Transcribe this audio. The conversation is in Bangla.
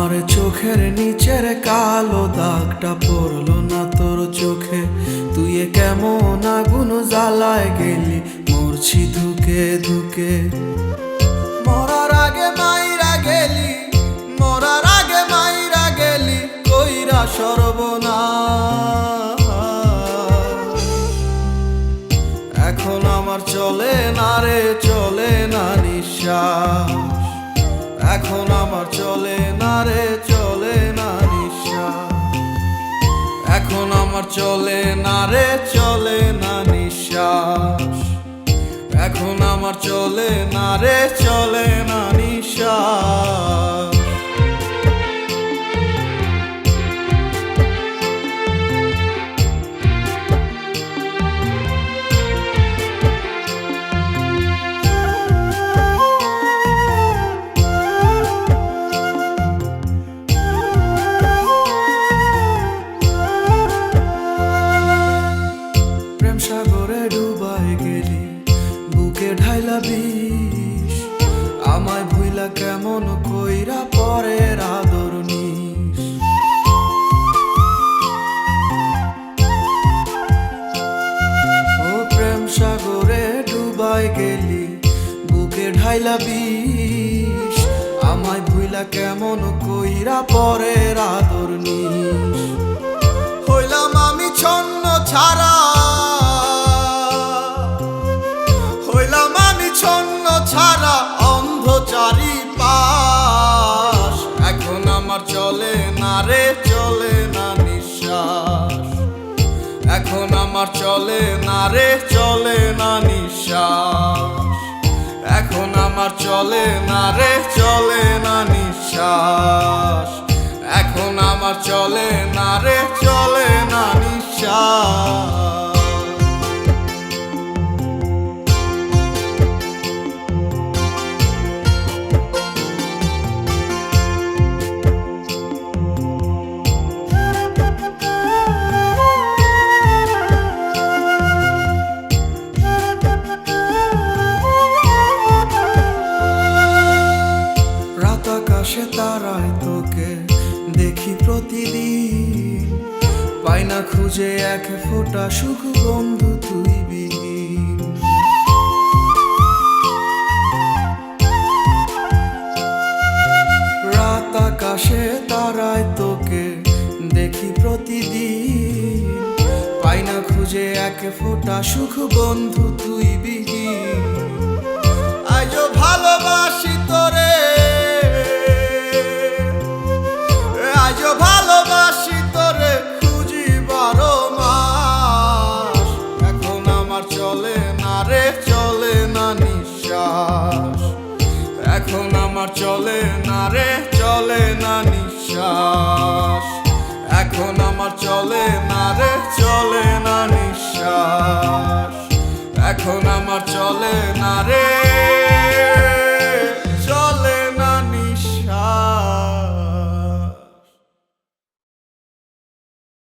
আমার চোখের নিচের কালো দাগটা পড়লো না তোর চোখে। তুই কেমন আগুন জ্বালায় গেলি, মরছি ধুকে ধুকে। মরার আগে মাইরা গেলি, মরার আগে মাইরা গেলি, কইরা সর্বনাশ। এখন আমার চলে না রে, চলে না নিঃশ্বাস। এখন আমার চলে না রে, চলে না নিঃশ্বাস। এখন আমার চলে না রে, চলে না নিঃশ্বাস। এখন আমার চলে না রে, চলে না নিঃশ্বাস। সাগরে ডুবাই গেলি, বুকে ঢাইলা বিষ। আমায় ভুইলা কেমন কইরা পরের আদর নিস। ও প্রেম সাগরে ডুবাই গেলি, বুকে ঢাইলা বিষ। আমায় ভুইলা কেমন কইরা পরের আদর নিস। হইলাম আমি ছন্ন ছাড়া, ছন্ন ছাড়া অন্ধ চারিপাশ। এখন আমার চলে না রে, চলে না নিঃশ্বাস। এখন আমার চলে না রে, চলে না নিঃশ্বাস। এখন আমার চলে না রে, চলে না নিঃশ্বাস। এখন আমার চলে না রে, চলে না নিঃশ্বাস। আকাশে তারায় তোকে দেখি প্রতিদিন, পাই না খুঁজে এক ফোঁটা সুখ বন্ধু তুই বিহীন। রাত আকাশে তারায় তোকে দেখি প্রতিদিন, পাই না খুঁজে এক ফোঁটা সুখ বন্ধু তুই বিহীন। আজও ভালোবাসি তোরে, আজও ভালোবাসি তোরে, খুঁজি 12 মাস। এখন আমার চলে না রে, চলে না নিঃশ্বাস। এখন আমার চলে না রে, চলে না নিঃশ্বাস। এখন আমার চলে না রে, চলে না নিঃশ্বাস। এখন আমার চলে না রে,